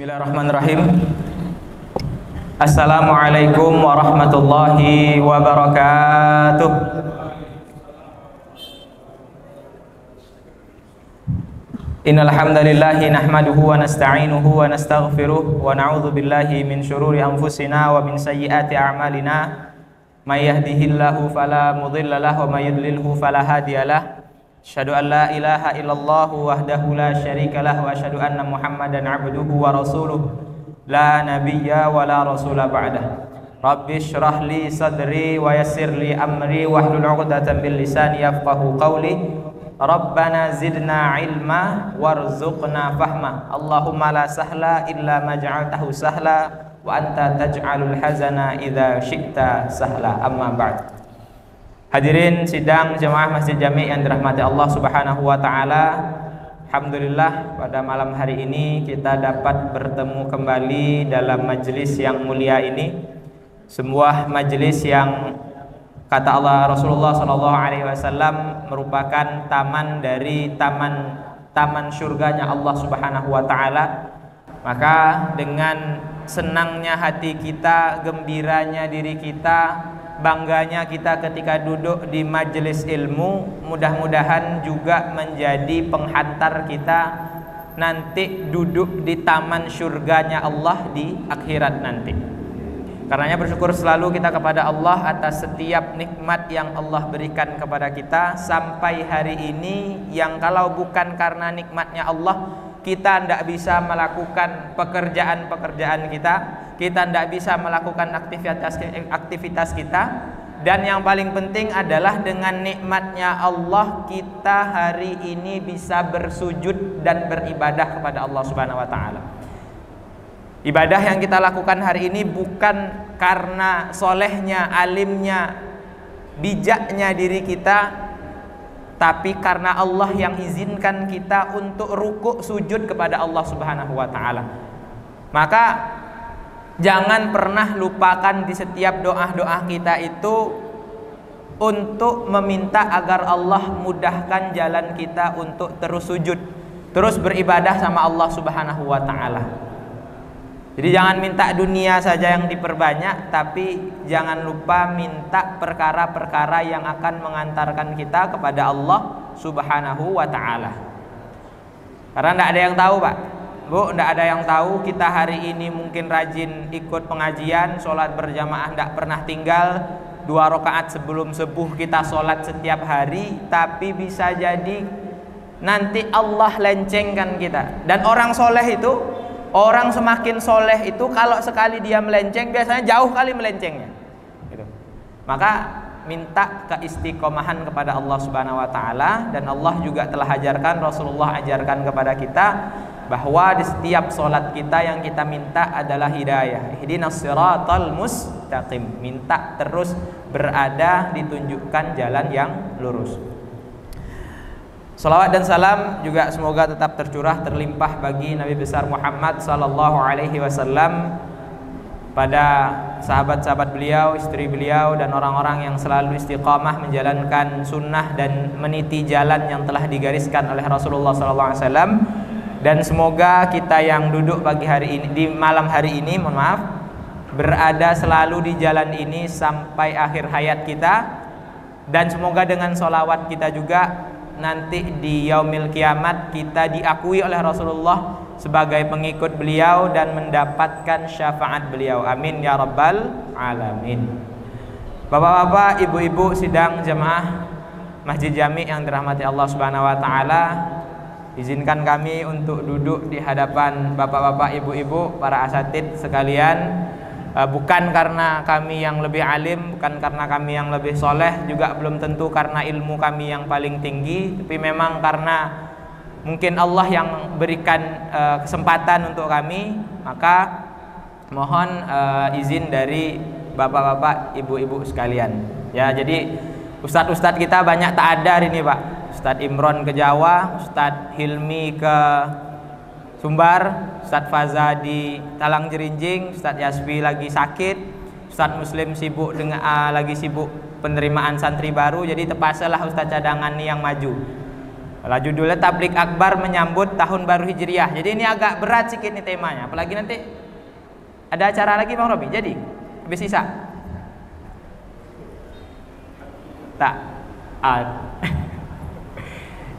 Bismillahirrahmanirrahim. Assalamualaikum warahmatullahi wabarakatuh. Innal hamdalillahi nahmaduhu wa nasta'inuhu wa nastaghfiruh wa na'udzu billahi min syururi anfusina wa min sayyiati a'malina. May yahdihillahu fala mudilla lahu wa may yudlilhu fala hadiyalah. Asyhadu an la ilaha illallah wahdahu la syarikalah wa asyhadu anna Muhammadan abduhu wa rasuluh la nabiyya wa la rasula ba'dah. Rabbi shrah li sadri wa yassir li amri wahlul 'uqdatam min lisani yafqahu qawli. Rabbana zidna ilma warzuqna fahma. Allahumma la sahla illa ma ja'altahu sahla wa anta taj'alul hazana idza syi'ta sahla. Amma ba'd. Hadirin sidang jemaah Masjid Jami yang dirahmati Allah Subhanahu wa taala. Alhamdulillah pada malam hari ini kita dapat bertemu kembali dalam majelis yang mulia ini. Sebuah majelis yang kata Allah Rasulullah sallallahu alaihi wasallam merupakan taman dari taman surganya Allah Subhanahu wa taala. Maka dengan senangnya hati kita, gembiranya diri kita, bangganya kita ketika duduk di majelis ilmu, mudah-mudahan juga menjadi penghantar kita nanti duduk di taman surganya Allah di akhirat nanti. Karenanya bersyukur selalu kita kepada Allah atas setiap nikmat yang Allah berikan kepada kita sampai hari ini, yang kalau bukan karena nikmatnya Allah kita tidak bisa melakukan pekerjaan-pekerjaan kita tidak bisa melakukan aktivitas kita, dan yang paling penting adalah dengan nikmatnya Allah kita hari ini bisa bersujud dan beribadah kepada Allah Subhanahu wa taala. Ibadah yang kita lakukan hari ini bukan karena solehnya, alimnya, bijaknya diri kita, tapi karena Allah yang izinkan kita untuk rukuk sujud kepada Allah Subhanahu wa taala. Maka jangan pernah lupakan di setiap doa-doa kita itu untuk meminta agar Allah mudahkan jalan kita untuk terus sujud, terus beribadah sama Allah Subhanahu wa taala. Jadi jangan minta dunia saja yang diperbanyak, tapi jangan lupa minta perkara-perkara yang akan mengantarkan kita kepada Allah Subhanahu wa taala. Karena tidak ada yang tahu, Pak. Bu, tidak ada yang tahu. Kita hari ini mungkin rajin ikut pengajian, sholat berjamaah tidak pernah tinggal, 2 rakaat sebelum subuh kita sholat setiap hari, tapi bisa jadi nanti Allah lencengkan kita. Dan orang soleh itu, orang semakin soleh itu kalau sekali dia melenceng biasanya jauh kali melencengnya gitu. Maka minta keistiqomahan kepada Allah Subhanahu wa taala, dan Allah juga telah ajarkan, Rasulullah ajarkan kepada kita bahwa di setiap solat kita yang kita minta adalah hidayah. Ihdinas siratal mustaqim. Minta terus berada ditunjukkan jalan yang lurus. Salawat dan salam juga semoga tetap tercurah terlimpah bagi Nabi besar Muhammad sallallahu alaihi wasallam, pada sahabat-sahabat beliau, istri beliau, dan orang-orang yang selalu istiqamah menjalankan sunnah dan meniti jalan yang telah digariskan oleh Rasulullah sallallahu alaihi wasallam. Dan semoga kita yang duduk pagi hari ini, di malam hari ini, mohon maaf, berada selalu di jalan ini sampai akhir hayat kita. Dan semoga dengan sholawat kita juga nanti di yaumil kiamat kita diakui oleh Rasulullah sebagai pengikut beliau dan mendapatkan syafaat beliau. Amin ya rabbal alamin. Bapak-bapak, ibu-ibu sidang jemaah Masjid Jami yang dirahmati Allah Subhanahu wa taala, izinkan kami untuk duduk di hadapan bapak-bapak, ibu-ibu, para asatid sekalian. Bukan karena kami yang lebih alim, bukan karena kami yang lebih soleh, juga belum tentu karena ilmu kami yang paling tinggi, tapi memang karena mungkin Allah yang berikan kesempatan untuk kami. Maka mohon izin dari bapak-bapak, ibu-ibu sekalian. Ya, jadi ustadz-ustadz kita banyak tak ada hari ini, Pak. Ustadz Imron ke Jawa, Ustadz Hilmi ke Sumbar, Ustadz Faza di Talang Jerinjing, Ustadz Yasfi lagi sakit, Ustadz Muslim sibuk dengan lagi sibuk penerimaan santri baru. Jadi terpaksalah Ustadz cadangan nih yang maju. Lah judulnya Tablik Akbar menyambut tahun baru Hijriah. Jadi ini agak berat sedikit nih temanya. Apalagi nanti ada acara lagi Bang Robi. Jadi habis Isya. Tak.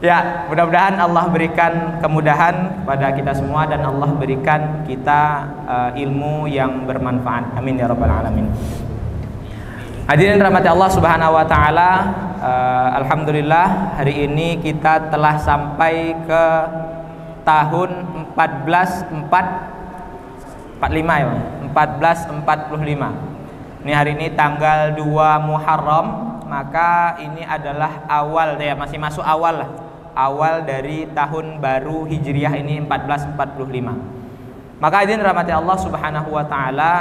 Ya, mudah-mudahan Allah berikan kemudahan pada kita semua dan Allah berikan kita ilmu yang bermanfaat. Amin ya rabbal alamin. Hadirin rahmati Allah Subhanahu wa taala, alhamdulillah hari ini kita telah sampai ke tahun 1445 ya, 1445. Ini hari ini tanggal 2 Muharram, maka ini adalah awal ya, masih masuk awal lah. Awal dari tahun baru Hijriah ini 1445. Maka hadirin rahmati Allah Subhanahu wa taala,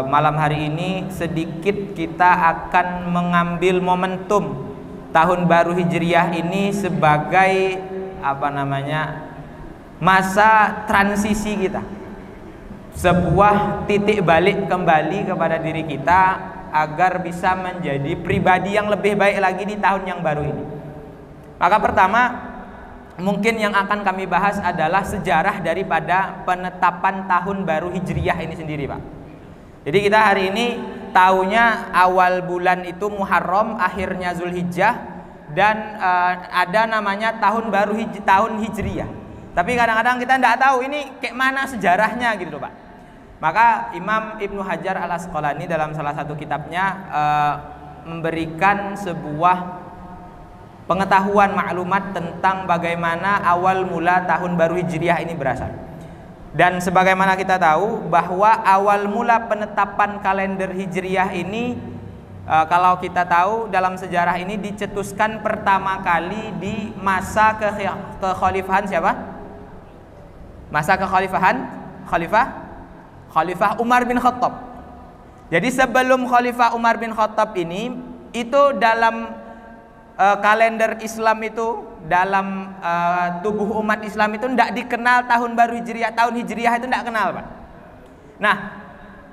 malam hari ini sedikit kita akan mengambil momentum tahun baru Hijriah ini sebagai masa transisi kita. Sebuah titik balik kembali kepada diri kita agar bisa menjadi pribadi yang lebih baik lagi di tahun yang baru ini. Maka pertama mungkin yang akan kami bahas adalah sejarah daripada penetapan tahun baru Hijriah ini sendiri, Pak. Jadi kita hari ini tahunya awal bulan itu Muharram, akhirnya Zulhijjah, dan ada namanya tahun baru tahun Hijriah. Tapi kadang-kadang kita tidak tahu ini kayak mana sejarahnya gitu loh, Pak. Maka Imam Ibnu Hajar Al-Asqalani dalam salah satu kitabnya memberikan sebuah pengetahuan maklumat tentang bagaimana awal mula tahun baru Hijriah ini berasal. Dan sebagaimana kita tahu bahwa awal mula penetapan kalender Hijriah ini kalau kita tahu dalam sejarah ini dicetuskan pertama kali di masa kekhalifahan siapa? Masa kekhalifahan Khalifah Umar bin Khattab. Jadi sebelum Khalifah Umar bin Khattab ini, itu dalam kalender Islam itu, dalam tubuh umat Islam itu tidak dikenal tahun baru Hijriah. Tahun Hijriah itu tidak kenal, Pak. Nah,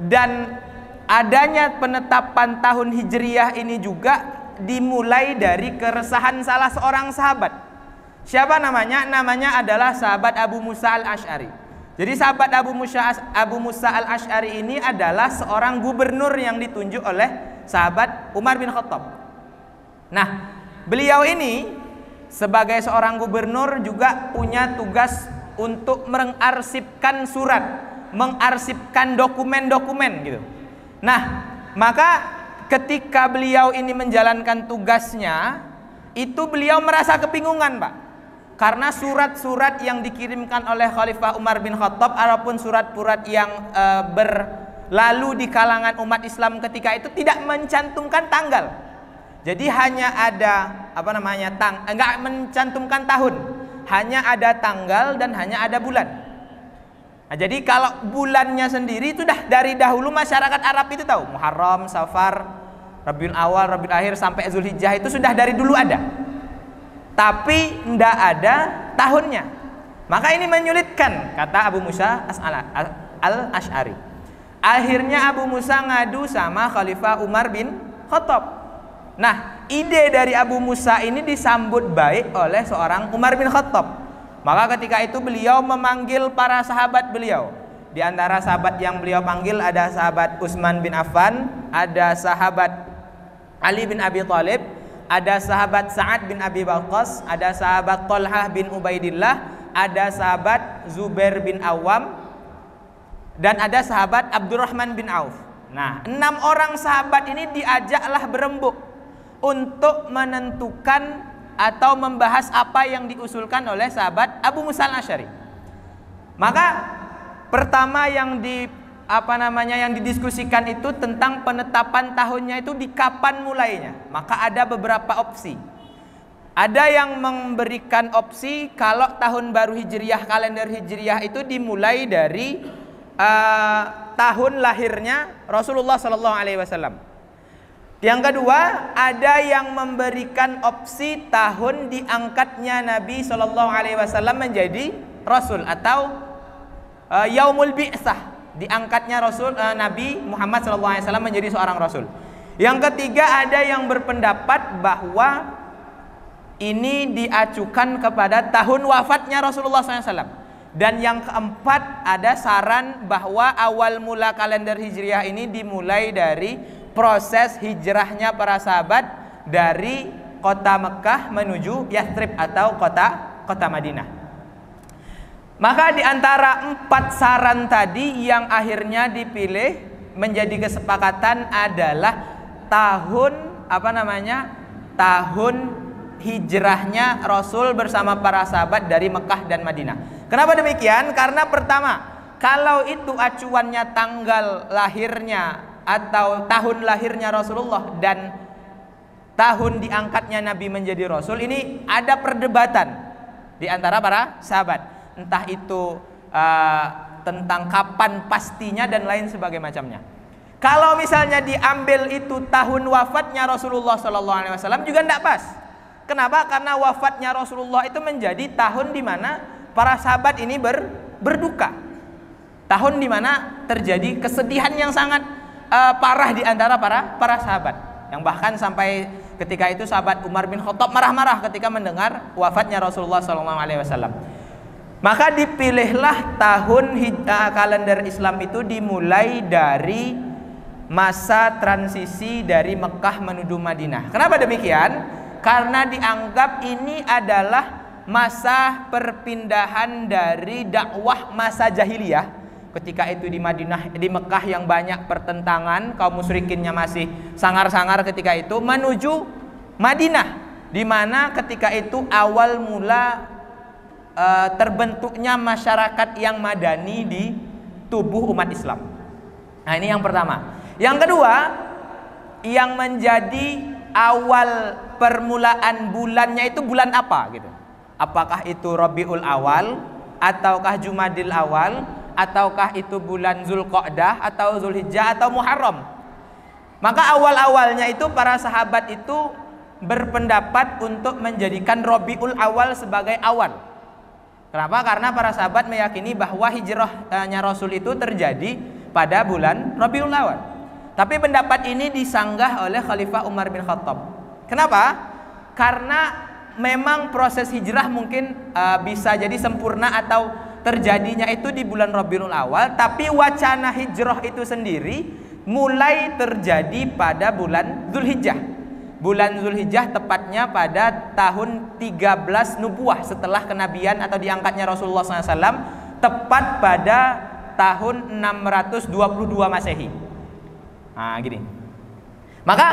dan adanya penetapan tahun Hijriah ini juga dimulai dari keresahan salah seorang sahabat. Siapa namanya? Namanya adalah sahabat Abu Musa Al-Asy'ari. Jadi sahabat Abu Musa Al-Asy'ari ini adalah seorang gubernur yang ditunjuk oleh sahabat Umar bin Khattab. Nah, beliau ini sebagai seorang gubernur juga punya tugas untuk mengarsipkan surat, mengarsipkan dokumen-dokumen gitu. Nah, maka ketika beliau ini menjalankan tugasnya, itu beliau merasa kebingungan, Pak. Karena surat-surat yang dikirimkan oleh Khalifah Umar bin Khattab ataupun surat-surat yang berlalu di kalangan umat Islam ketika itu tidak mencantumkan tanggal. Jadi hanya ada enggak mencantumkan tahun, hanya ada tanggal dan hanya ada bulan. Nah, jadi kalau bulannya sendiri itu dah dari dahulu masyarakat Arab itu tahu, Muharram, Safar, Rabiul Awal, Rabiul Akhir sampai Zulhijjah itu sudah dari dulu ada. Tapi tidak ada tahunnya. Maka ini menyulitkan, kata Abu Musa Al-Asy'ari. Akhirnya Abu Musa ngadu sama Khalifah Umar bin Khattab. Nah, ide dari Abu Musa ini disambut baik oleh seorang Umar bin Khattab. Maka ketika itu beliau memanggil para sahabat beliau. Di antara sahabat yang beliau panggil ada sahabat Utsman bin Affan, ada sahabat Ali bin Abi Thalib, ada sahabat Sa'ad bin Abi Waqqas, ada sahabat Thalhah bin Ubaidillah, ada sahabat Zubair bin Awam, dan ada sahabat Abdurrahman bin Auf. Nah, 6 orang sahabat ini diajaklah berembuk untuk menentukan atau membahas apa yang diusulkan oleh sahabat Abu Musa Al-Asy'ari. Maka pertama yang didiskusikan itu tentang penetapan tahunnya itu di kapan mulainya. Maka ada beberapa opsi. Ada yang memberikan opsi kalau tahun baru Hijriah, kalender Hijriah itu dimulai dari tahun lahirnya Rasulullah SAW. Yang kedua, ada yang memberikan opsi tahun diangkatnya Nabi SAW menjadi Rasul atau Yaumul Bi'tsah, diangkatnya Nabi Muhammad SAW menjadi seorang Rasul. Yang ketiga, ada yang berpendapat bahwa ini diacukan kepada tahun wafatnya Rasulullah SAW. Dan yang keempat, ada saran bahwa awal mula kalender Hijriah ini dimulai dari proses hijrahnya para sahabat dari kota Mekah menuju Yathrib atau kota Madinah. Maka di antara 4 saran tadi yang akhirnya dipilih menjadi kesepakatan adalah tahun hijrahnya Rasul bersama para sahabat dari Mekah dan Madinah. Kenapa demikian? Karena pertama, kalau itu acuannya tanggal lahirnya atau tahun lahirnya Rasulullah dan tahun diangkatnya Nabi menjadi Rasul, ini ada perdebatan di antara para sahabat. Entah itu tentang kapan pastinya dan lain sebagainya macamnya. Kalau misalnya diambil itu tahun wafatnya Rasulullah SAW juga tidak pas. Kenapa? Karena wafatnya Rasulullah itu menjadi tahun di mana para sahabat ini berduka. Tahun di mana terjadi kesedihan yang sangat parah di antara para sahabat. Yang bahkan sampai ketika itu sahabat Umar bin Khattab marah-marah ketika mendengar wafatnya Rasulullah SAW. Maka dipilihlah tahun kalender Islam itu dimulai dari masa transisi dari Mekah menuju Madinah. Kenapa demikian? Karena dianggap ini adalah masa perpindahan dari dakwah masa jahiliyah ketika itu di Madinah, di Mekah yang banyak pertentangan, kaum musyrikinnya masih sangar-sangar ketika itu, menuju Madinah di mana ketika itu awal mula terbentuknya masyarakat yang madani di tubuh umat Islam. Nah, ini yang pertama. Yang kedua, yang menjadi awal permulaan bulannya itu bulan apa gitu. Apakah itu Rabiul Awal, ataukah Jumadil Awal, ataukah itu bulan Zulqa'dah, atau Zulhijjah, atau Muharram. Maka awal-awalnya itu para sahabat itu berpendapat untuk menjadikan Rabiul Awal sebagai awal. Kenapa? Karena para sahabat meyakini bahwa hijrahnya Rasul itu terjadi pada bulan Rabiul Awal. Tapi pendapat ini disanggah oleh Khalifah Umar bin Khattab. Kenapa? Karena memang proses hijrah mungkin bisa jadi sempurna atau terjadinya itu di bulan Rabiul Awal, tapi wacana hijrah itu sendiri mulai terjadi pada bulan Zulhijjah. Bulan Zulhijjah tepatnya pada tahun 13 Nubuwah setelah kenabian atau diangkatnya Rasulullah SAW, tepat pada tahun 622 Masehi. Nah, gini. Maka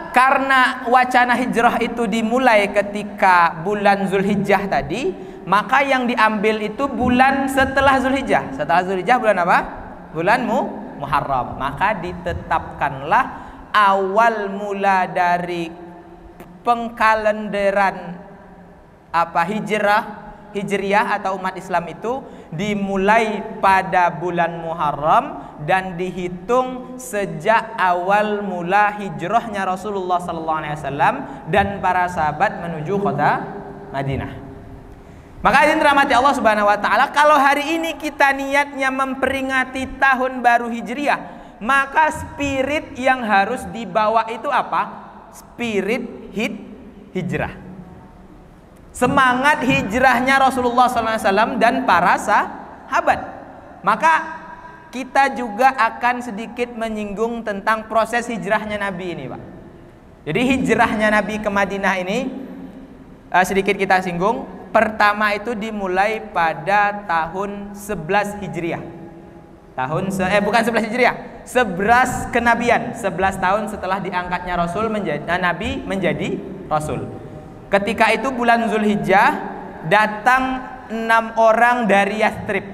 karena wacana hijrah itu dimulai ketika bulan Zulhijjah tadi, maka yang diambil itu bulan setelah Zulhijjah. Setelah Zulhijjah bulan apa? Bulan Muharram. Maka ditetapkanlah awal mula dari pengkalenderan hijriah atau umat Islam itu dimulai pada bulan Muharram dan dihitung sejak awal mula hijrahnya Rasulullah SAW dan para sahabat menuju kota Madinah. Maka ini dirahmati Allah Subhanahu wa taala, kalau hari ini kita niatnya memperingati tahun baru Hijriah, maka spirit yang harus dibawa itu apa? Spirit hijrah. Semangat hijrahnya Rasulullah SAW dan para sahabat. Maka kita juga akan sedikit menyinggung tentang proses hijrahnya Nabi ini, Pak. Jadi hijrahnya Nabi ke Madinah ini sedikit kita singgung. Pertama itu dimulai pada tahun 11 Hijriah. Bukan 11 Hijriah, 11 kenabian, 11 tahun setelah diangkatnya Nabi menjadi Rasul. Ketika itu bulan Zulhijjah datang 6 orang dari Yathrib.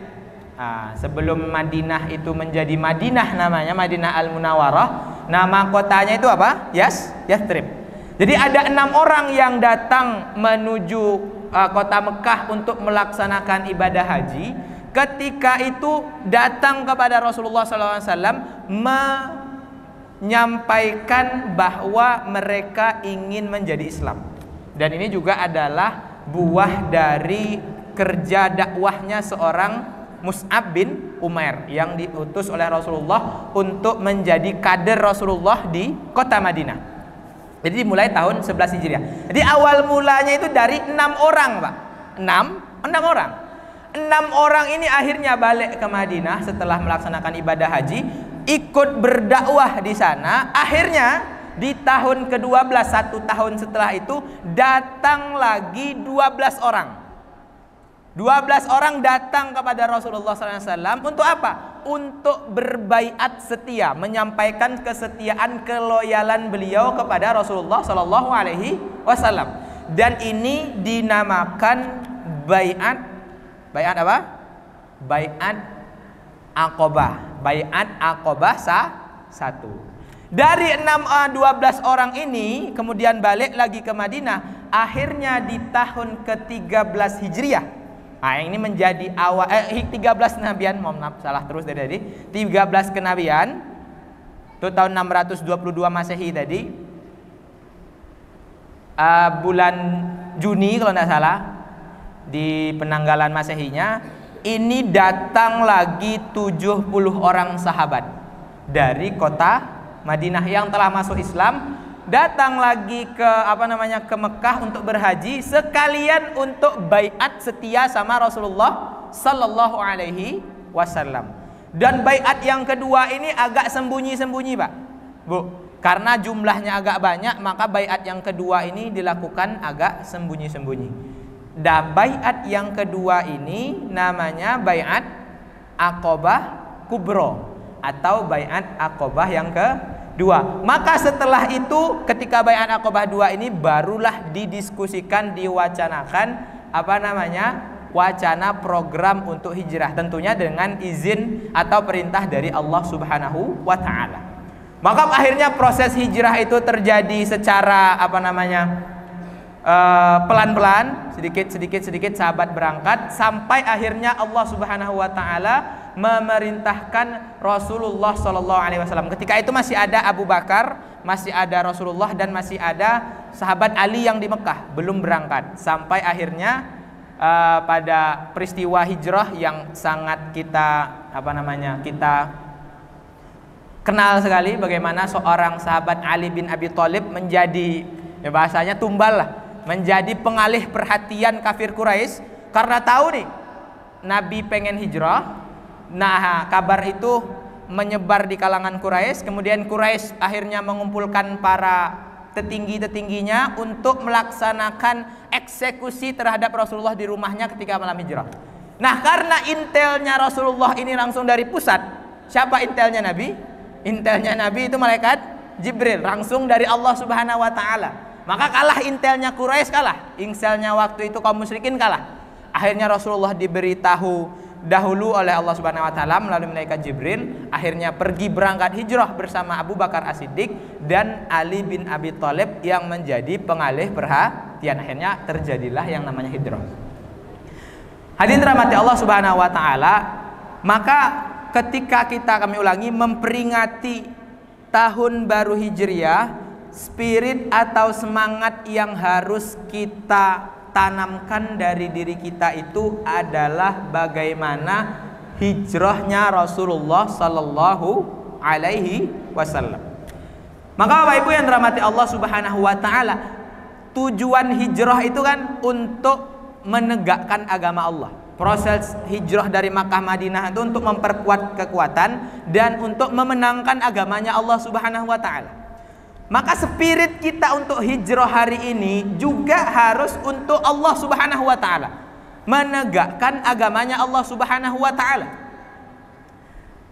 Sebelum Madinah itu menjadi Madinah, namanya Madinah Al-Munawwarah, nama kotanya itu apa? Yathrib. Jadi ada 6 orang yang datang menuju kota Mekah untuk melaksanakan ibadah haji. Ketika itu datang kepada Rasulullah SAW menyampaikan bahwa mereka ingin menjadi Islam. Dan ini juga adalah buah dari kerja dakwahnya seorang Mus'ab bin Umair yang diutus oleh Rasulullah untuk menjadi kader Rasulullah di kota Madinah. Jadi dimulai tahun 11 Hijriah. Jadi awal mulanya itu dari 6 orang, Pak. 6 orang. 6 orang ini akhirnya balik ke Madinah setelah melaksanakan ibadah haji, ikut berdakwah di sana. Akhirnya di tahun ke-12, 1 tahun setelah itu, datang lagi 12 orang. 12 orang datang kepada Rasulullah SAW untuk apa? Untuk berbaiat setia, menyampaikan kesetiaan, keloyalan beliau kepada Rasulullah SAW. Dan ini dinamakan baiat apa? Baiat Aqobah. Baiat Aqobah 1. Dari 12 orang ini kemudian balik lagi ke Madinah. Akhirnya di tahun ke-13 Hijriah. Nah, ini menjadi awal 13 kenabian, mohon maaf salah terus dari tadi. 13 kenabian. Itu tahun 622 Masehi tadi. Bulan Juni kalau tidak salah di penanggalan Masehinya, ini datang lagi 70 orang sahabat dari kota Madinah yang telah masuk Islam, datang lagi ke ke Mekah untuk berhaji sekalian untuk baiat setia sama Rasulullah sallallahu alaihi wasallam. Dan baiat yang kedua ini agak sembunyi-sembunyi, Pak. Bu, karena jumlahnya agak banyak, maka baiat yang kedua ini dilakukan agak sembunyi-sembunyi. Dan baiat yang kedua ini namanya baiat Aqobah Kubro atau baiat Aqobah yang kedua. Maka setelah itu ketika baiat Aqobah 2 ini barulah didiskusikan, diwacanakan wacana program untuk hijrah, tentunya dengan izin atau perintah dari Allah Subhanahu wa taala. Maka akhirnya proses hijrah itu terjadi secara pelan-pelan, sedikit sahabat berangkat, sampai akhirnya Allah Subhanahu wa taala memerintahkan Rasulullah sallallahu alaihi wasallam. Ketika itu masih ada Abu Bakar, masih ada Rasulullah, dan masih ada sahabat Ali yang di Mekah belum berangkat. Sampai akhirnya pada peristiwa hijrah yang sangat kita kenal sekali, bagaimana seorang sahabat Ali bin Abi Thalib menjadi, bahasanya tumbal lah, menjadi pengalih perhatian kafir Quraisy karena tahu nih Nabi pengen hijrah. Nah, kabar itu menyebar di kalangan Quraisy. Kemudian Quraisy akhirnya mengumpulkan para tetinggi-tetingginya untuk melaksanakan eksekusi terhadap Rasulullah di rumahnya ketika malam hijrah. Nah, karena intelnya Rasulullah ini langsung dari pusat. Siapa intelnya Nabi? Intelnya Nabi itu malaikat Jibril, langsung dari Allah Subhanahu wa taala. Maka kalah intelnya Quraisy, kalah. Intelnya waktu itu kaum musyrikin kalah. Akhirnya Rasulullah diberitahu dahulu oleh Allah Subhanahu wa taala melalui malaikat Jibril, akhirnya pergi berangkat hijrah bersama Abu Bakar As-Siddiq dan Ali bin Abi Thalib yang menjadi pengalih perhatian. Akhirnya terjadilah yang namanya hijrah. Hadirin rahmati Allah Subhanahu wa taala, maka ketika kami ulangi, memperingati tahun baru Hijriah, spirit atau semangat yang harus kita tanamkan dari diri kita itu adalah bagaimana hijrahnya Rasulullah sallallahu alaihi wasallam. Maka Bapak Ibu yang dirahmati Allah Subhanahu wa taala, tujuan hijrah itu kan untuk menegakkan agama Allah. Proses hijrah dari Makkah Madinah itu untuk memperkuat kekuatan dan untuk memenangkan agamanya Allah Subhanahu wa taala. Maka spirit kita untuk hijrah hari ini juga harus untuk Allah Subhanahu wa taala, menegakkan agamanya Allah Subhanahu wa taala.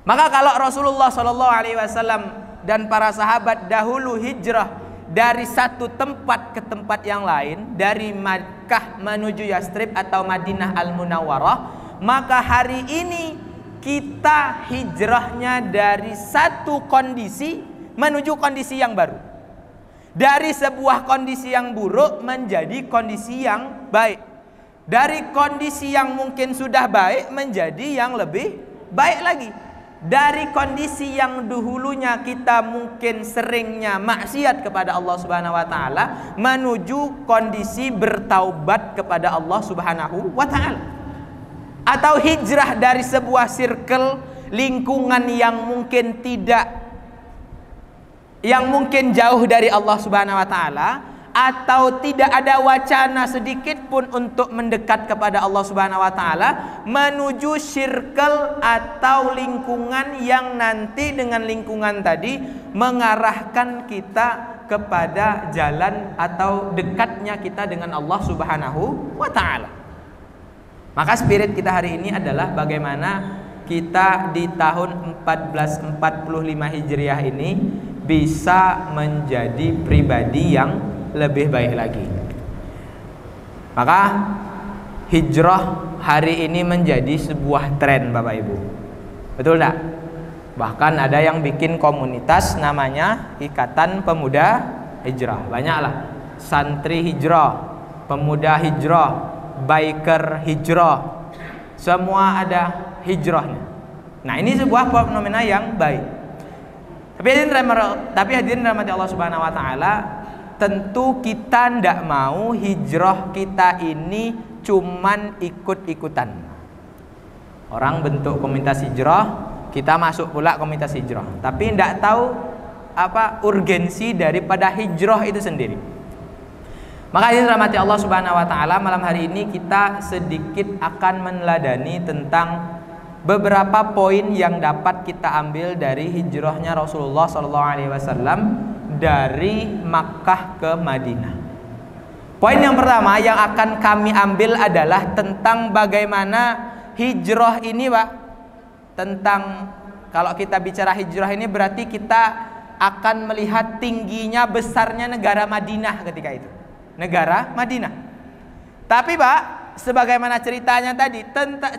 Maka kalau Rasulullah sallallahu alaihi wasallam dan para sahabat dahulu hijrah dari satu tempat ke tempat yang lain, dari Makkah menuju Yastrib atau Madinah Al-Munawwarah, maka hari ini kita hijrahnya dari satu kondisi menuju kondisi yang baru. Dari sebuah kondisi yang buruk menjadi kondisi yang baik. Dari kondisi yang mungkin sudah baik menjadi yang lebih baik lagi. Dari kondisi yang dahulunya kita mungkin seringnya maksiat kepada Allah Subhanahu wa taala menuju kondisi bertaubat kepada Allah Subhanahu wa taala. Atau hijrah dari sebuah circle lingkungan yang mungkin tidak yang mungkin jauh dari Allah Subhanahu wa taala, atau tidak ada wacana sedikit pun untuk mendekat kepada Allah Subhanahu wa taala, menuju circle atau lingkungan yang nanti dengan lingkungan tadi mengarahkan kita kepada jalan atau dekatnya kita dengan Allah Subhanahu wa taala. Maka spirit kita hari ini adalah bagaimana kita di tahun 1445 Hijriah ini bisa menjadi pribadi yang lebih baik lagi. Maka hijrah hari ini menjadi sebuah tren, Bapak Ibu. Betul enggak? Bahkan ada yang bikin komunitas namanya Ikatan Pemuda Hijrah. Banyaklah. Santri hijrah, pemuda hijrah, biker hijrah. Semua ada hijrahnya. Nah, ini sebuah fenomena yang baik. Tapi hadirin rahmati Allah Subhanahu wa taala, tentu kita tidak mau hijrah kita ini cuman ikut-ikutan. Orang bentuk komunitas hijrah, kita masuk pula komunitas hijrah, tapi tidak tahu apa urgensi daripada hijrah itu sendiri. Maka hadirin rahmati Allah Subhanahu wa taala, malam hari ini kita sedikit akan meneladani tentang beberapa poin yang dapat kita ambil dari hijrahnya Rasulullah SAW dari Makkah ke Madinah. Poin yang pertama yang akan kami ambil adalah tentang bagaimana hijrah ini, Pak. Tentang, kalau kita bicara hijrah ini berarti kita akan melihat tingginya, besarnya negara Madinah ketika itu. Negara Madinah. Tapi Pak, sebagaimana ceritanya tadi,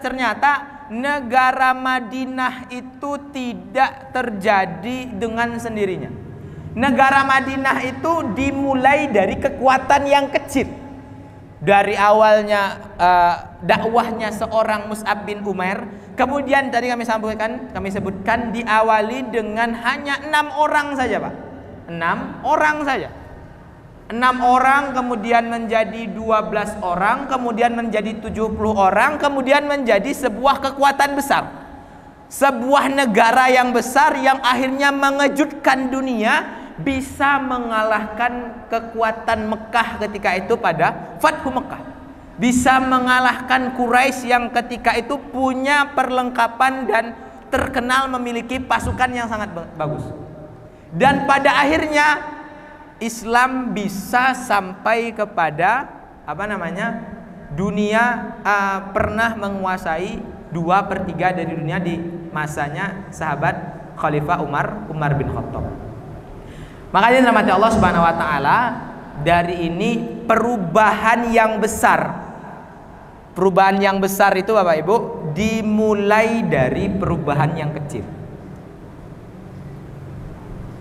ternyata negara Madinah itu tidak terjadi dengan sendirinya. Negara Madinah itu dimulai dari kekuatan yang kecil. Dari awalnya dakwahnya seorang Mus'ab bin Umair, kemudian tadi kami sebutkan diawali dengan hanya 6 orang saja, Pak. 6 orang saja. 6 orang, kemudian menjadi 12 orang, kemudian menjadi 70 orang, kemudian menjadi sebuah kekuatan besar. Sebuah negara yang besar yang akhirnya mengejutkan dunia, bisa mengalahkan kekuatan Mekah ketika itu pada Fathu Mekah. Bisa mengalahkan Quraisy yang ketika itu punya perlengkapan dan terkenal memiliki pasukan yang sangat bagus. Dan pada akhirnya Islam bisa sampai kepada dunia, pernah menguasai 2/3 dari dunia di masanya sahabat Khalifah Umar bin Khattab. Makanya rahmati Allah Subhanahu wa taala, dari ini perubahan yang besar. Perubahan yang besar itu Bapak Ibu dimulai dari perubahan yang kecil.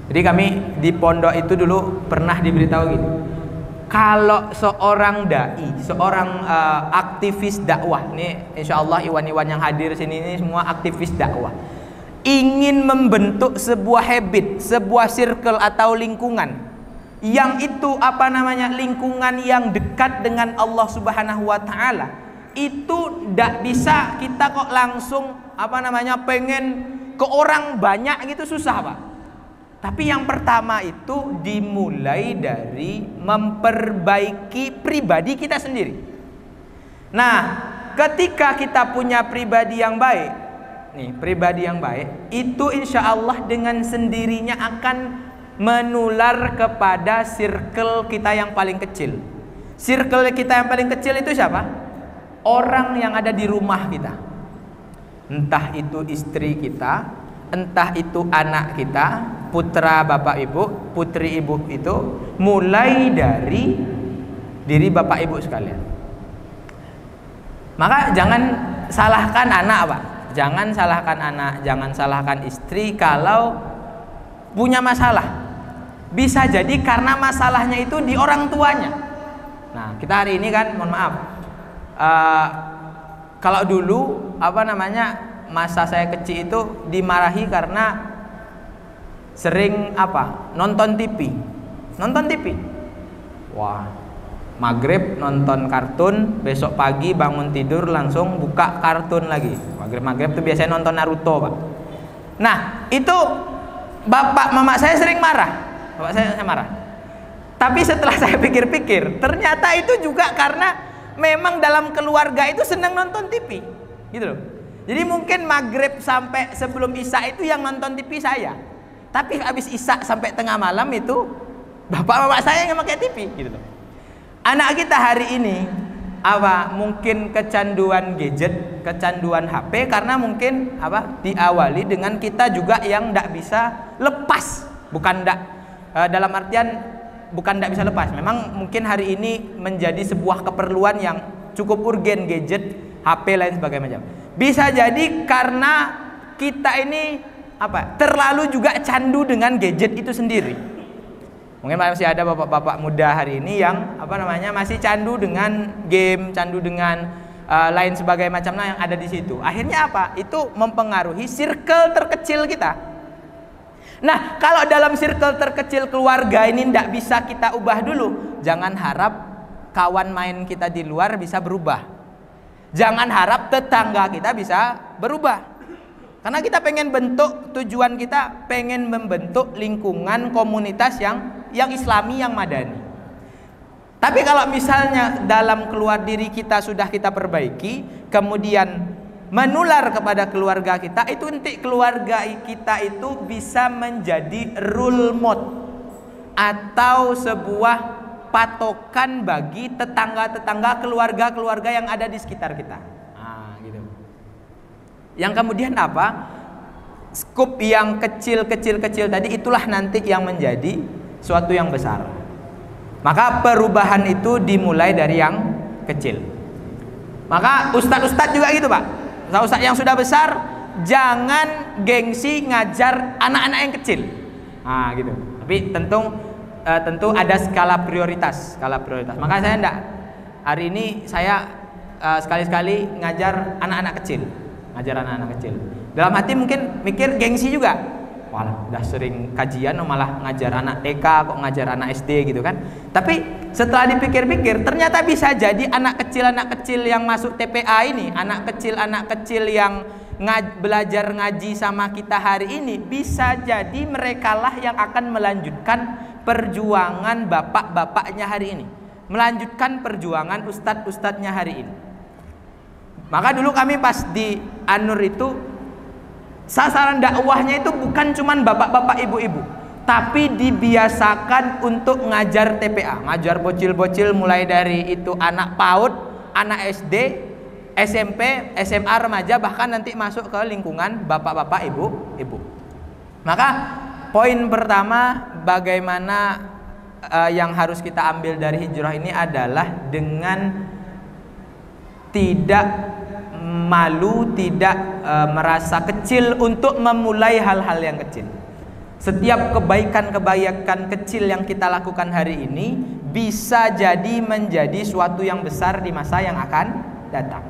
Jadi kami di pondok itu dulu pernah diberitahu gitu. Kalau seorang dai, seorang aktivis dakwah, nih insya Allah iwan-iwan yang hadir sini ini semua aktivis dakwah, ingin membentuk sebuah habit, sebuah circle atau lingkungan, yang itu lingkungan yang dekat dengan Allah Subhanahu wa taala, itu tidak bisa kita kok langsung pengen ke orang banyak gitu, susah Pak. Tapi yang pertama itu dimulai dari memperbaiki pribadi kita sendiri. Nah, ketika kita punya pribadi yang baik, pribadi yang baik itu insya Allah dengan sendirinya akan menular kepada circle kita yang paling kecil. Circle kita yang paling kecil itu siapa? Orang yang ada di rumah kita. Entah itu istri kita, entah itu anak kita, putra bapak ibu, putri ibu, itu mulai dari diri bapak ibu sekalian. Maka jangan salahkan anak, Pak. Jangan salahkan anak, jangan salahkan istri kalau punya masalah. Bisa jadi karena masalahnya itu di orang tuanya. Nah, kita hari ini kan, mohon maaf, kalau dulu masa saya kecil itu dimarahi karena sering nonton TV. Wah, maghrib nonton kartun, besok pagi bangun tidur langsung buka kartun lagi. Maghrib tuh biasanya nonton Naruto, Pak. Nah, itu bapak mama saya sering marah. Bapak saya marah. Tapi setelah saya pikir-pikir, ternyata itu juga karena memang dalam keluarga itu senang nonton TV, gitu loh. Jadi mungkin maghrib sampai sebelum isya itu yang nonton TV saya, tapi habis isya sampai tengah malam itu bapak-bapak saya yang pakai TV, gitu loh. Anak kita hari ini mungkin kecanduan gadget, kecanduan HP karena mungkin diawali dengan kita juga yang tidak bisa lepas, bukan dalam artian bukan tidak bisa lepas. Memang mungkin hari ini menjadi sebuah keperluan yang cukup urgen, gadget, HP lain sebagainya macam. Bisa jadi karena kita ini terlalu juga candu dengan gadget itu sendiri. Mungkin masih ada bapak-bapak muda hari ini yang masih candu dengan game, candu dengan lain sebagainya macamnya yang ada di situ. Akhirnya itu mempengaruhi circle terkecil kita. Nah, kalau dalam circle terkecil keluarga ini tidak bisa kita ubah dulu, jangan harap kawan main kita di luar bisa berubah. Jangan harap tetangga kita bisa berubah. Karena kita pengen tujuan kita pengen membentuk lingkungan komunitas yang islami, yang madani. Tapi kalau misalnya dalam keluar diri kita sudah kita perbaiki, kemudian menular kepada keluarga kita, itu nanti keluarga kita itu bisa menjadi role model atau sebuah patokan bagi tetangga-tetangga, keluarga-keluarga yang ada di sekitar kita. Gitu. Yang kemudian skup yang kecil-kecil tadi itulah nanti yang menjadi suatu yang besar. Maka perubahan itu dimulai dari yang kecil. Maka ustadz-ustadz juga gitu, Pak. Ustadz yang sudah besar jangan gengsi ngajar anak-anak yang kecil. Gitu. Tapi tentu ada skala prioritas. Maka saya hari ini saya sekali-sekali ngajar anak-anak kecil. Dalam hati mungkin mikir gengsi juga. Walah, udah sering kajian malah ngajar anak TK, kok ngajar anak SD gitu kan. Tapi setelah dipikir-pikir ternyata bisa jadi anak kecil yang masuk TPA ini, anak kecil yang belajar ngaji sama kita hari ini, bisa jadi merekalah yang akan melanjutkan perjuangan bapak-bapaknya hari ini, melanjutkan perjuangan ustadz-ustadznya hari ini. Maka dulu kami pas di An-Nur itu sasaran dakwahnya itu bukan cuman bapak-bapak, ibu-ibu, tapi dibiasakan untuk ngajar TPA, ngajar bocil-bocil mulai dari itu anak PAUD, anak SD, SMP, SMA, remaja, bahkan nanti masuk ke lingkungan bapak-bapak, ibu-ibu. Maka poin pertama bagaimana yang harus kita ambil dari hijrah ini adalah dengan tidak malu, tidak merasa kecil untuk memulai hal-hal yang kecil. Setiap kebaikan-kebaikan kecil yang kita lakukan hari ini bisa jadi menjadi suatu yang besar di masa yang akan datang.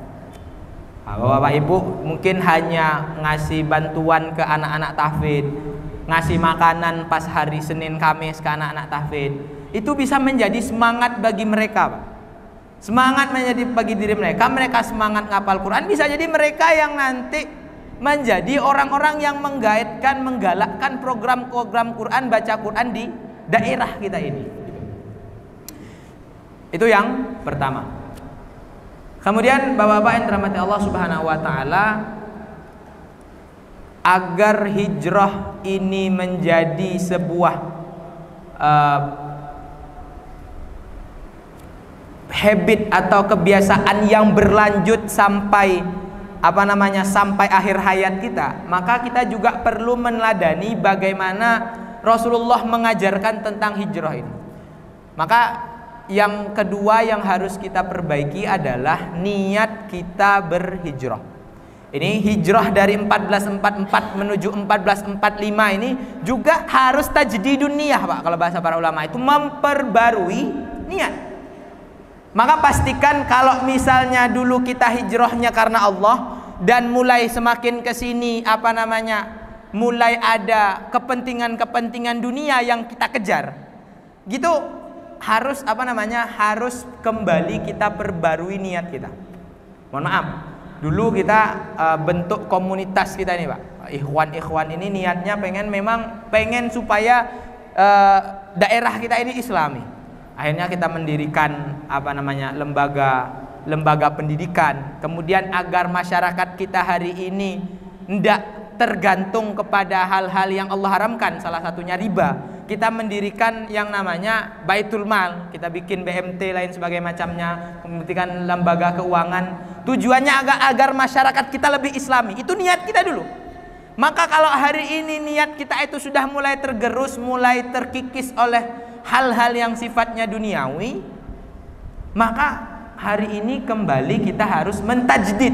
Bapak Ibu mungkin hanya ngasih bantuan ke anak-anak tahfidz, ngasih makanan pas hari Senin Kamis ke anak-anak tahfidz, itu bisa menjadi semangat bagi mereka, Pak. Semangat menjadi bagi diri mereka semangat ngapal Quran, bisa jadi mereka yang nanti menjadi orang-orang yang menggaetkan, menggalakkan program-program Quran, baca Quran di daerah kita ini. Itu yang pertama. Kemudian Bapak-bapak yang dirahmati Allah Subhanahu wa taala, agar hijrah ini menjadi sebuah habit atau kebiasaan yang berlanjut sampai sampai akhir hayat kita, maka kita juga perlu meneladani bagaimana Rasulullah mengajarkan tentang hijrah ini. Maka yang kedua yang harus kita perbaiki adalah niat kita berhijrah. Ini hijrah dari 1444 menuju 1445 ini juga harus tajdidun niyah, Pak. Kalau bahasa para ulama itu memperbarui niat. Maka pastikan kalau misalnya dulu kita hijrahnya karena Allah dan mulai semakin kesini mulai ada kepentingan-kepentingan dunia yang kita kejar, gitu harus harus kembali kita perbarui niat kita. Mohon maaf, dulu kita bentuk komunitas kita ini, Pak. Ikhwan ini niatnya pengen supaya daerah kita ini Islami. Akhirnya kita mendirikan lembaga pendidikan. Kemudian agar masyarakat kita hari ini tidak tergantung kepada hal-hal yang Allah haramkan, salah satunya riba. Kita mendirikan yang namanya Baitul Mal, kita bikin BMT lain sebagai macamnya, mendirikan lembaga keuangan. Tujuannya agar masyarakat kita lebih Islami. Itu niat kita dulu. Maka kalau hari ini niat kita itu sudah mulai tergerus, mulai terkikis oleh hal-hal yang sifatnya duniawi, maka hari ini kembali kita harus mentajdid,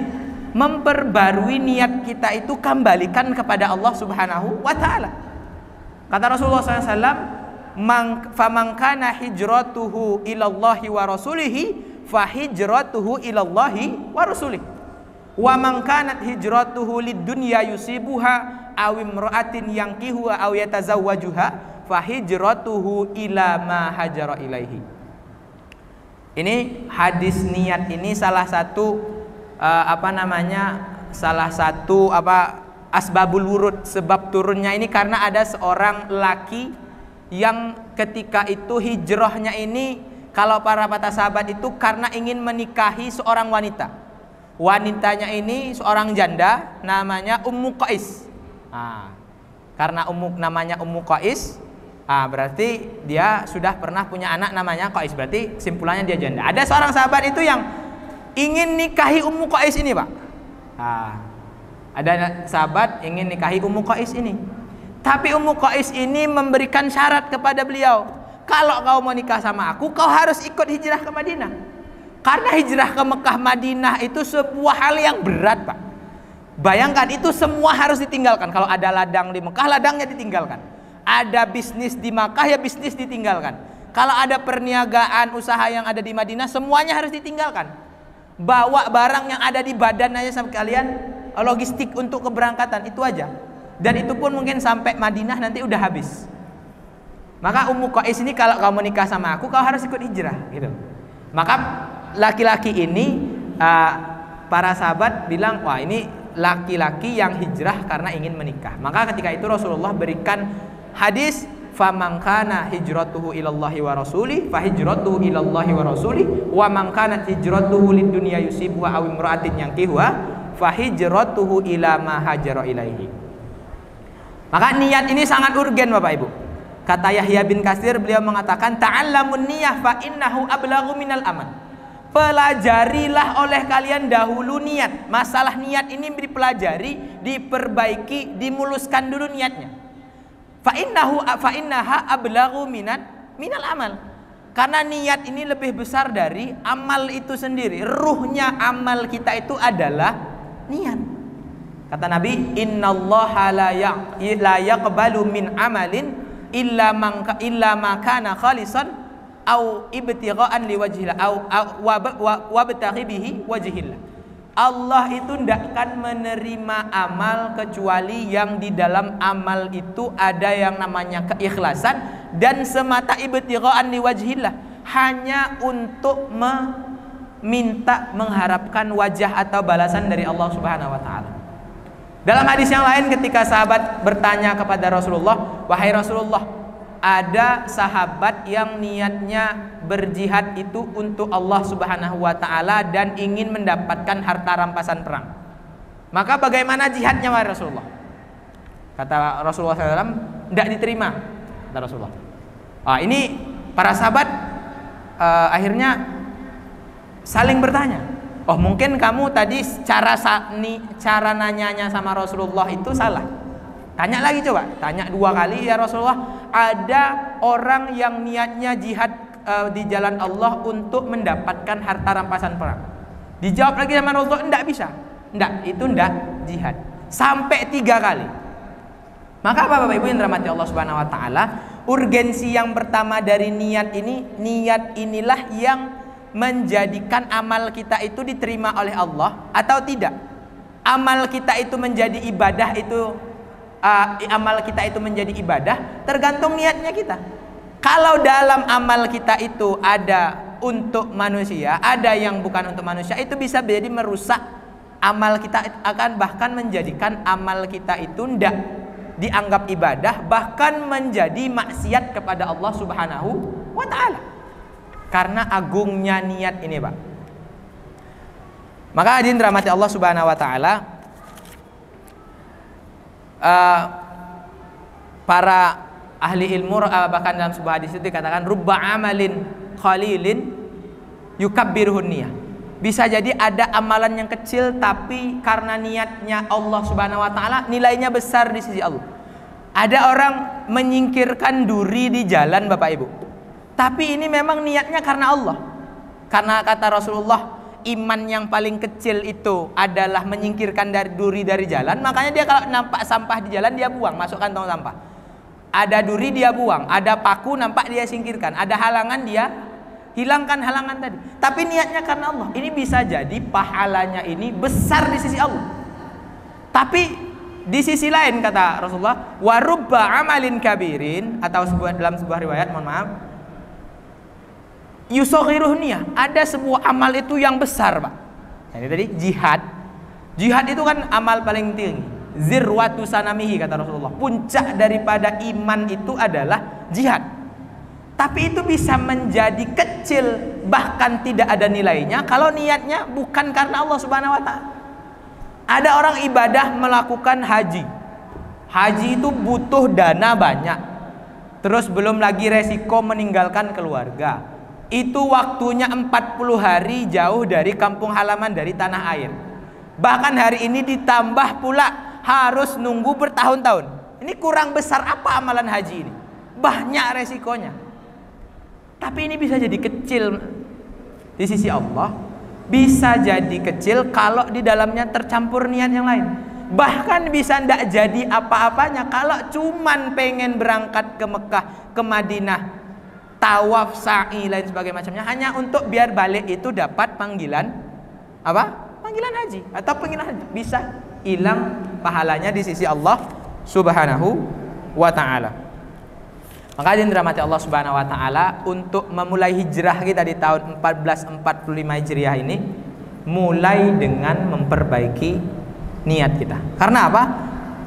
memperbarui niat kita itu, kembalikan kepada Allah Subhanahu wa ta'ala. Kata Rasulullah SAW, faman kana hijratuhu ilallahi wa rasulihi fa hijratuhu ilallahi wa rasulihi wa man kanat hijratuhu lidunya yusibuha aw imra'atin yankihuha aw yatazawwajuha fa hijratuhu ila ma hajara ilaihi. Ini hadis niat ini salah satu asbabul wurud, sebab turunnya ini karena ada seorang laki yang ketika itu hijrahnya ini, kalau para sahabat itu karena ingin menikahi seorang wanita. Wanitanya ini seorang janda namanya Ummu Qais. Karena namanya Ummu Qais, berarti dia sudah pernah punya anak namanya Qais, berarti simpulannya dia janda. Ada seorang sahabat itu yang ingin nikahi Ummu Qais ini, Pak. Ada sahabat ingin nikahi Ummu Qais ini. Tapi Ummu Qais ini memberikan syarat kepada beliau, kalau kau mau nikah sama aku, kau harus ikut hijrah ke Madinah. Karena hijrah ke Mekah Madinah itu sebuah hal yang berat, Pak. Bayangkan, itu semua harus ditinggalkan. Kalau ada ladang di Mekah, ladangnya ditinggalkan. Ada bisnis di Mekah, ya bisnis ditinggalkan. Kalau ada perniagaan usaha yang ada di Madinah, semuanya harus ditinggalkan. Bawa barang yang ada di badan aja sama kalian, logistik untuk keberangkatan, itu aja. Dan itu pun mungkin sampai Madinah nanti udah habis. Maka Ummu Qais ini, kalau kau menikah sama aku, kau harus ikut hijrah, gitu. Maka laki-laki ini, para sahabat bilang, wah ini laki-laki yang hijrah karena ingin menikah. Maka ketika itu Rasulullah berikan hadis, faman kana hijratuhu ilallahi wa rasulih fa hijratuhu ilallahi wa rasulih wa man kanat hijratuhu lidunya yusibuha aw imra'atin yankihuha fa hijratuhu ila ma hajara ilaihi. Maka niat ini sangat urgen, Bapak Ibu. Kata Yahya bin Katsir, beliau mengatakan, ta'allamun niyah fa innahu ablaghu minal amal. Pelajarilah oleh kalian dahulu niat. Masalah niat ini dipelajari, diperbaiki, dimuluskan dulu niatnya. Fa innaha ablaghu minal amal. Karena niat ini lebih besar dari amal itu sendiri. Ruhnya amal kita itu adalah niat. Kata Nabi, innallaha la yaqbalu min amalin illa ma kana khalisan au ibtigha'an liwajhillah au wabtaghi bihi wajhillah. Allah itu tidak akan menerima amal kecuali yang di dalam amal itu ada yang namanya keikhlasan dan semata ibtigha'an liwajhillah, hanya untuk meminta, mengharapkan wajah atau balasan dari Allah Subhanahu wa taala. Dalam hadis yang lain, ketika sahabat bertanya kepada Rasulullah, wahai Rasulullah, ada sahabat yang niatnya berjihad itu untuk Allah Subhanahu wa ta'ala dan ingin mendapatkan harta rampasan perang. Maka bagaimana jihadnya, wahai Rasulullah? Kata Rasulullah SAW, tidak diterima, kata Rasulullah. Ini para sahabat akhirnya saling bertanya. Oh, mungkin kamu tadi cara nanyanya sama Rasulullah itu salah. Tanya lagi, coba tanya 2 kali, ya Rasulullah, ada orang yang niatnya jihad di jalan Allah untuk mendapatkan harta rampasan perang. Dijawab lagi sama Rasulullah, enggak bisa, itu enggak jihad. Sampai 3 kali. Maka Bapak Ibu yang dirahmati Allah Subhanahu wa taala, urgensi yang pertama dari niat ini, niat inilah yang menjadikan amal kita itu diterima oleh Allah atau tidak. Amal kita itu menjadi ibadah itu menjadi ibadah tergantung niatnya kita. Kalau dalam amal kita itu ada untuk manusia, ada yang bukan untuk manusia, itu bisa jadi merusak amal kita, akan bahkan menjadikan amal kita itu dianggap ibadah, bahkan menjadi maksiat kepada Allah Subhanahu wa ta'ala. Karena agungnya niat ini, Pak. Maka hadirin rahmati Allah Subhanahu wa ta'ala, para ahli ilmu bahkan dalam sebuah hadis itu dikatakan rubba amalin qalilin yukabbirhun niyah. Bisa jadi ada amalan yang kecil tapi karena niatnya Allah Subhanahu wa ta'ala nilainya besar di sisi Allah. Ada orang menyingkirkan duri di jalan, Bapak Ibu, tapi ini memang niatnya karena Allah. Karena kata Rasulullah, iman yang paling kecil itu adalah menyingkirkan duri dari jalan. Makanya dia kalau nampak sampah di jalan dia buang, masuk kantong sampah. Ada duri dia buang, ada paku nampak dia singkirkan, ada halangan dia hilangkan halangan tadi. Tapi niatnya karena Allah. Ini bisa jadi pahalanya ini besar di sisi Allah. Tapi di sisi lain kata Rasulullah, warubba amalin kabirin, atau dalam sebuah riwayat, mohon maaf, yusaghiruh niyah, ada sebuah amal itu yang besar, Pak. Ini tadi jihad. Jihad itu kan amal paling tinggi. Zirwatu sanamihi kata Rasulullah. Puncak daripada iman itu adalah jihad. Tapi itu bisa menjadi kecil, bahkan tidak ada nilainya kalau niatnya bukan karena Allah Subhanahu wa ta'ala. Ada orang ibadah melakukan haji. Haji itu butuh dana banyak. Terus belum lagi resiko meninggalkan keluarga. Itu waktunya 40 hari jauh dari kampung halaman, dari tanah air. Bahkan hari ini ditambah pula harus nunggu bertahun-tahun. Ini kurang besar apa amalan haji ini? Banyak resikonya. Tapi ini bisa jadi kecil di sisi Allah. Bisa jadi kecil kalau di dalamnya tercampur niat yang lain. Bahkan bisa tidak jadi apa-apanya kalau cuman pengen berangkat ke Mekah, ke Madinah, tawaf, sa'i, lain sebagainya macamnya, hanya untuk biar balik itu dapat panggilan apa? Panggilan haji atau panggilan haji. Bisa hilang pahalanya di sisi Allah Subhanahu wa ta'ala. Maka hadirin dirahmati Allah Subhanahu wa ta'ala, untuk memulai hijrah kita di tahun 1445 Hijriah ini, mulai dengan memperbaiki niat kita. Karena apa?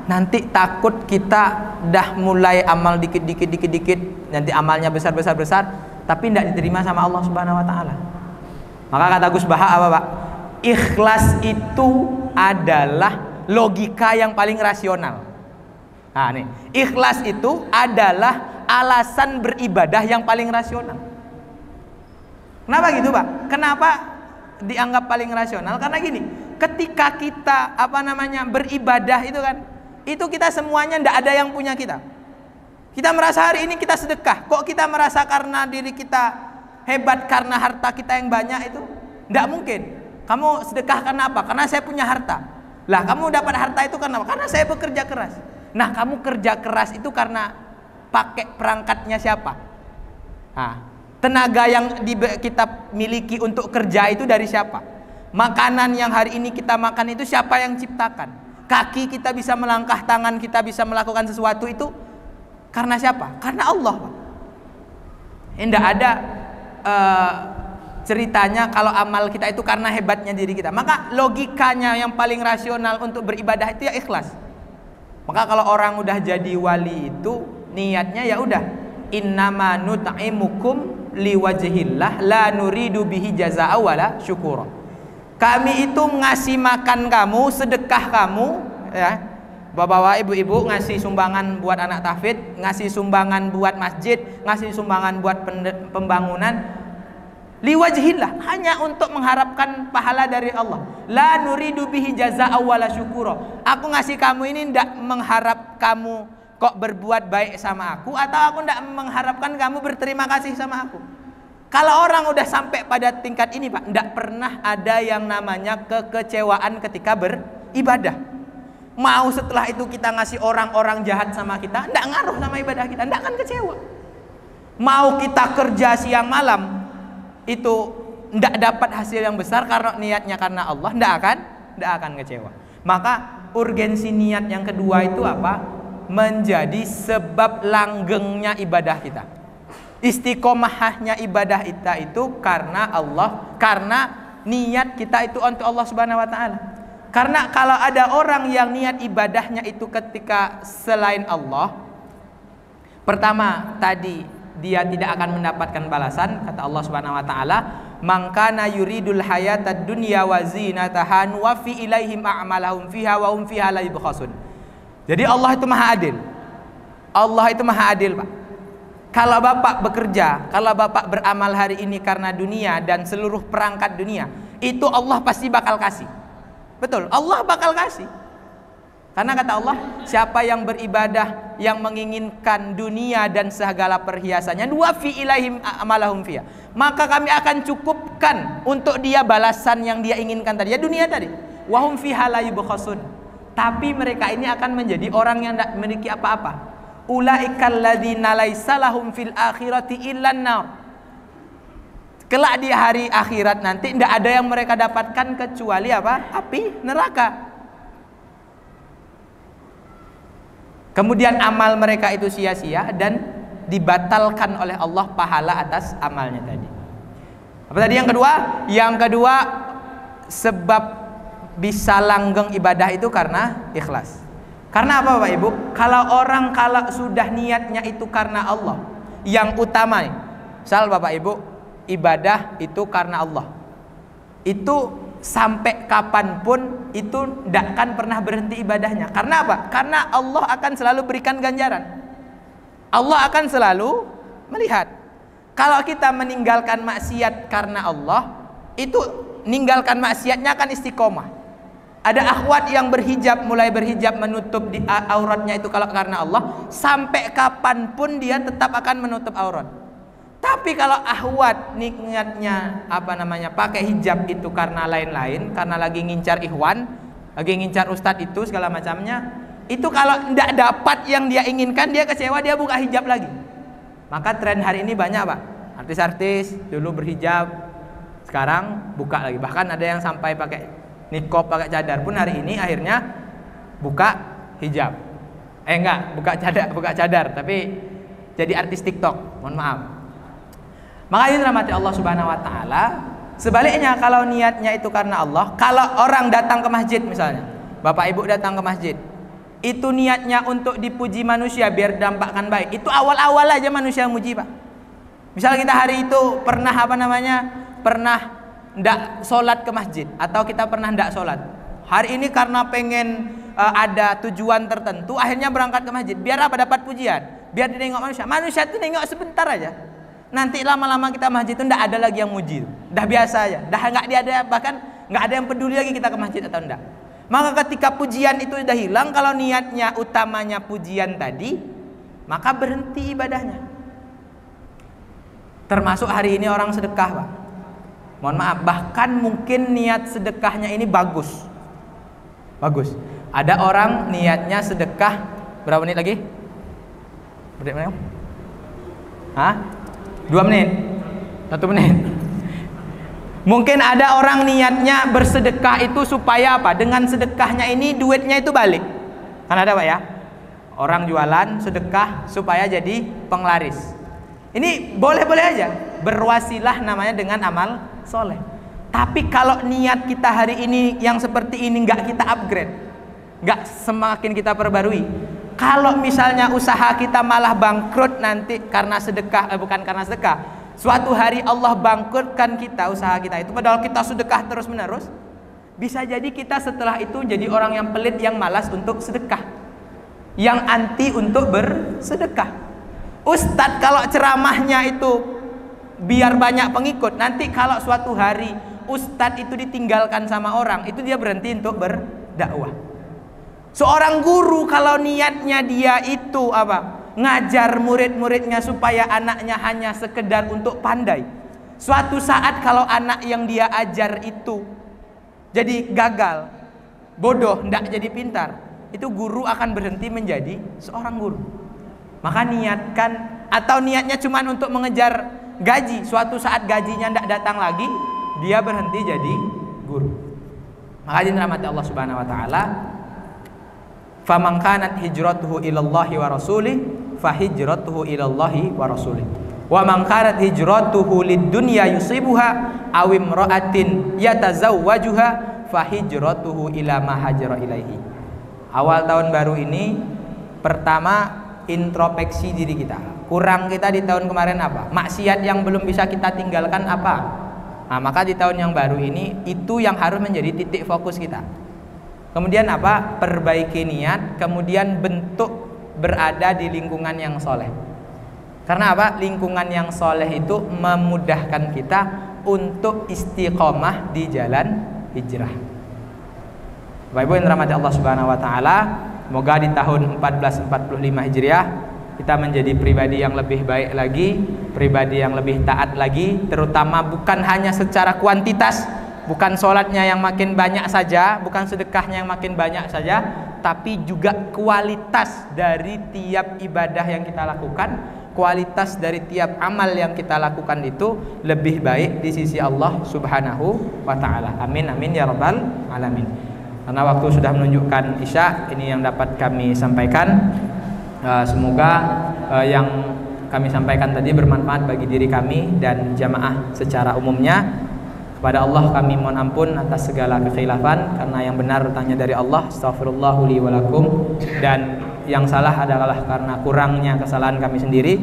Nanti takut kita dah mulai amal dikit, nanti amalnya besar, tapi tidak diterima sama Allah Subhanahu wa ta'ala. Maka kata Gus Baha apa, Pak? Ikhlas itu adalah logika yang paling rasional. Nah, nih, ikhlas itu adalah alasan beribadah yang paling rasional. Kenapa gitu, Pak? Kenapa dianggap paling rasional? Karena gini, ketika kita beribadah itu kan, itu kita semuanya ndak ada yang punya kita. Kita merasa hari ini kita sedekah, kok kita merasa karena diri kita hebat karena harta kita yang banyak itu? Ndak mungkin. Kamu sedekah karena apa? Karena saya punya harta. Lah, kamu dapat harta itu karena apa? Karena saya bekerja keras. Nah, kamu kerja keras itu karena pakai perangkatnya siapa? Nah, tenaga yang kita miliki untuk kerja itu dari siapa? Makanan yang hari ini kita makan itu siapa yang ciptakan? Kaki kita bisa melangkah, tangan kita bisa melakukan sesuatu itu karena siapa? Karena Allah, Pak. Tidak ada ceritanya kalau amal kita itu karena hebatnya diri kita. Maka logikanya yang paling rasional untuk beribadah itu ya ikhlas. Maka kalau orang udah jadi wali itu niatnya ya udah, innama nut'imukum liwajhillah la nuridu bihi jazaa'a wala syukura. Kami itu ngasih makan kamu, sedekah kamu, ya. Bapak-bapak, ibu-ibu ngasih sumbangan buat anak tahfidz, ngasih sumbangan buat masjid, ngasih sumbangan buat pembangunan, liwajhillah, hanya untuk mengharapkan pahala dari Allah. La nuridu bihi jazaa'a wala syukura. Aku ngasih kamu ini tidak mengharap kamu kok berbuat baik sama aku, atau aku tidak mengharapkan kamu berterima kasih sama aku. Kalau orang udah sampai pada tingkat ini, Pak, tidak pernah ada yang namanya kekecewaan ketika beribadah. Mau setelah itu kita ngasih orang-orang jahat sama kita, tidak ngaruh sama ibadah kita, tidak akan kecewa. Mau kita kerja siang malam, itu tidak dapat hasil yang besar karena niatnya karena Allah, tidak akan kecewa. Maka urgensi niat yang kedua itu apa? Menjadi sebab langgengnya ibadah kita. Istiqomahnya ibadah kita itu karena Allah, karena niat kita itu untuk Allah Subhanahu wa ta'ala. Karena kalau ada orang yang niat ibadahnya itu ketika selain Allah, pertama tadi dia tidak akan mendapatkan balasan. Kata Allah Subhanahu wa taala, "Man kana yuridul hayatad dunya wa zinataha nuwaffi ilaihim a'malahum fiha wa hum fiha la yubkhasun." Jadi Allah itu Maha Adil. Allah itu Maha Adil, Pak. Kalau Bapak bekerja, kalau Bapak beramal hari ini karena dunia dan seluruh perangkat dunia, itu Allah pasti bakal kasih. Betul, Allah bakal kasih. Karena kata Allah, siapa yang beribadah yang menginginkan dunia dan segala perhiasannya, nuwaffi ilaihim amalahum fiha, maka kami akan cukupkan untuk dia balasan yang dia inginkan tadi, ya dunia tadi. Wa hum fiha la yubkhasun. Tapi mereka ini akan menjadi orang yang tidak memiliki apa-apa. Ulaikal ladzina laisa lahum fil akhirati illan nar. Kelak di hari akhirat nanti tidak ada yang mereka dapatkan kecuali apa? Api neraka. Kemudian amal mereka itu sia-sia dan dibatalkan oleh Allah pahala atas amalnya tadi. Apa tadi yang kedua? Yang kedua, sebab bisa langgeng ibadah itu karena ikhlas. Karena apa Bapak Ibu? Kalau orang kalau sudah niatnya itu karena Allah, yang utama nih, misal Bapak Ibu ibadah itu karena Allah, itu sampai kapanpun itu tidak akan pernah berhenti ibadahnya. Karena apa? Karena Allah akan selalu berikan ganjaran. Allah akan selalu melihat. Kalau kita meninggalkan maksiat karena Allah, itu meninggalkan maksiatnya akan istiqomah. Ada akhwat yang berhijab, mulai berhijab menutup di auratnya itu kalau karena Allah, sampai kapanpun dia tetap akan menutup aurat. Tapi kalau akhwat niatnya pakai hijab itu karena lain-lain, karena lagi ngincar ikhwan, lagi ngincar ustadz itu segala macamnya, itu kalau tidak dapat yang dia inginkan, dia kecewa, dia buka hijab lagi. Maka tren hari ini banyak Pak, artis-artis dulu berhijab, sekarang buka lagi. Bahkan ada yang sampai pakai niqab, pakai cadar pun hari ini akhirnya buka hijab. Buka cadar, tapi jadi artis TikTok. Mohon maaf. Maka ini rahmati Allah Subhanahu wa taala. Sebaliknya kalau niatnya itu karena Allah, kalau orang datang ke masjid misalnya, Bapak Ibu datang ke masjid, itu niatnya untuk dipuji manusia biar dampakkan baik. Itu awal-awal aja manusia muji, Pak. Misal kita hari itu pernah ndak sholat ke masjid, atau kita pernah ndak sholat. Hari ini karena pengen ada tujuan tertentu, akhirnya berangkat ke masjid. Biar apa? Dapat pujian. Biar ditengok manusia. Manusia itu nengok sebentar aja. Nanti lama-lama kita masjid itu ndak ada lagi yang muji. Dah biasa aja. Dah nggak ada, bahkan nggak ada yang peduli lagi kita ke masjid atau ndak. Maka ketika pujian itu sudah hilang, kalau niatnya utamanya pujian tadi, maka berhenti ibadahnya. Termasuk hari ini orang sedekah, Pak. Mohon maaf, bahkan mungkin niat sedekahnya ini bagus. Ada orang niatnya sedekah berapa menit lagi? Berapa menit? 2 menit? 1 menit? Mungkin ada orang niatnya bersedekah itu supaya apa? Dengan sedekahnya ini duitnya itu balik. Kan ada Pak ya? Orang jualan sedekah supaya jadi penglaris. Ini boleh-boleh aja, berwasilah namanya dengan amal soleh. Tapi kalau niat kita hari ini yang seperti ini nggak kita upgrade, nggak semakin kita perbarui, kalau misalnya usaha kita malah bangkrut nanti karena sedekah, bukan karena sedekah, suatu hari Allah bangkrutkan kita, usaha kita itu, padahal kita sedekah terus menerus, bisa jadi kita setelah itu jadi orang yang pelit, yang malas untuk sedekah, yang anti untuk bersedekah. Ustadz kalau ceramahnya itu biar banyak pengikut, nanti kalau suatu hari ustadz itu ditinggalkan sama orang, itu dia berhenti untuk berdakwah. Seorang guru kalau niatnya dia itu ngajar murid-muridnya supaya anaknya hanya sekedar untuk pandai, suatu saat kalau anak yang dia ajar itu jadi gagal, bodoh, tidak jadi pintar, itu guru akan berhenti menjadi seorang guru. Maka niatkan, atau niatnya cuma untuk mengejar gaji, suatu saat gajinya tidak datang lagi, dia berhenti jadi guru. Maka dirahmati Allah Subhanahu wa taala, faman kanat hijratuhu ilallahi wa rasulih fahijratuhu ilallahi wa rasulih, wa man kanat hijratuhu lid dunya yusibuha aw imra'atin yatazawwajuha fahijratuhu ila ma hajara ilaihi. Awal tahun baru ini pertama introspeksi diri kita. Kurang kita di tahun kemarin apa? Maksiat yang belum bisa kita tinggalkan apa? Nah, maka di tahun yang baru ini itu yang harus menjadi titik fokus kita. Kemudian apa? Perbaiki niat, kemudian bentuk berada di lingkungan yang soleh. Karena apa? Lingkungan yang soleh itu memudahkan kita untuk istiqomah di jalan hijrah. Bapak Ibu yang dirahmati Allah Subhanahu wa taala, semoga di tahun 1445 Hijriah kita menjadi pribadi yang lebih baik lagi, pribadi yang lebih taat lagi, terutama bukan hanya secara kuantitas, bukan sholatnya yang makin banyak saja, bukan sedekahnya yang makin banyak saja, tapi juga kualitas dari tiap ibadah yang kita lakukan, kualitas dari tiap amal yang kita lakukan itu lebih baik di sisi Allah Subhanahu wa taala. Amin amin ya rabbal alamin. Karena waktu sudah menunjukkan Isya, ini yang dapat kami sampaikan. Semoga yang kami sampaikan tadi bermanfaat bagi diri kami dan jamaah secara umumnya. Kepada Allah kami mohon ampun atas segala kekhilafan, karena yang benar datangnya dari Allah. Astaghfirullah li wa lakum. Dan yang salah adalah karena kurangnya kesalahan kami sendiri.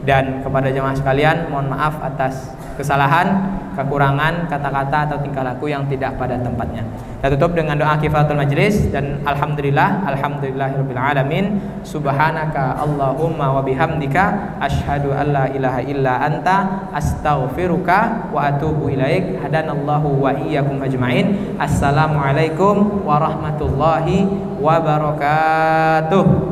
Dan kepada jemaah sekalian mohon maaf atas kesalahan, kekurangan kata-kata atau tingkah laku yang tidak pada tempatnya. Kita tutup dengan doa kifaratul majlis dan alhamdulillahirabbil alamin. Subhanaka Allahumma wa bihamdika asyhadu an la ilaha illa anta astaghfiruka wa atubu ilaik. Hadanallahu wa iyyakum ajmain. Assalamualaikum warahmatullahi wabarakatuh.